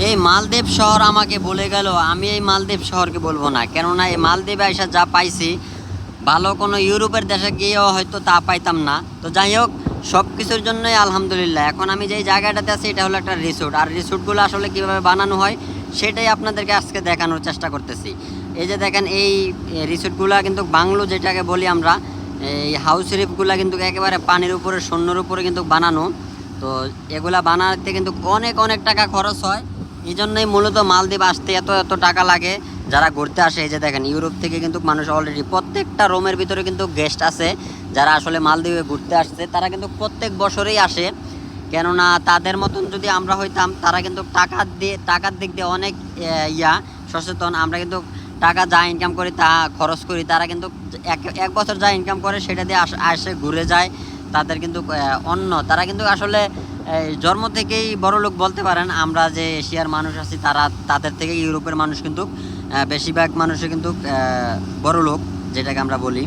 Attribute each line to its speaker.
Speaker 1: এই মালদ্বীপ শহর আমাকে বলে গেল, আমি এই মালদ্বীপ শহরকে বলবো না, কেননা এই মালদ্বীপে এসে যা পাইছি ভালো কোনো ইউরোপের দেশে গিয়েও হয়তো তা পাইতাম না। তো যাই হোক, সব কিছুর জন্যই আলহামদুলিল্লাহ। এখন আমি যেই জায়গাটাতে আছি এটা হলো একটা রিসোর্ট, আর রিসোর্টগুলো আসলে কীভাবে বানানো হয় সেটাই আপনাদেরকে আজকে দেখানোর চেষ্টা করতেছি। এই যে দেখেন, এই রিসোর্টগুলো কিন্তু বাংলো যেটাকে বলি আমরা, এই হাউস রিফগুলো কিন্তু একেবারে পানির উপরে, শূন্যর উপরে কিন্তু বানানো। তো এগুলা বানাতে কিন্তু অনেক অনেক টাকা খরচ হয়। এই জন্যই মূলত মালদ্বীপ আসতে এত এত টাকা লাগে যারা ঘুরতে আসে। এই যে দেখেন, ইউরোপ থেকে কিন্তু মানুষ অলরেডি প্রত্যেকটা রুমের ভিতরে কিন্তু গেস্ট আছে যারা আসলে মালদ্বীপে ঘুরতে আসছে। তারা কিন্তু প্রত্যেক বছরেই আসে, কেননা তাদের মতন যদি আমরা হইতাম, তারা কিন্তু টাকার দিক দিয়ে অনেক সচেতন। আমরা কিন্তু টাকা যা ইনকাম করি তা খরচ করি, তারা কিন্তু এক বছর যা ইনকাম করে সেটা দিয়ে আসে ঘুরে যায়। তাদের কিন্তু তারা কিন্তু আসলে জন্ম থেকেই বড় লোক বলতে পারেন। আমরা যে এশিয়ার মানুষ আছি তাদের থেকে ইউরোপের মানুষ কিন্তু বেশিরভাগ মানুষই কিন্তু বড় লোক যেটাকে আমরা বলি।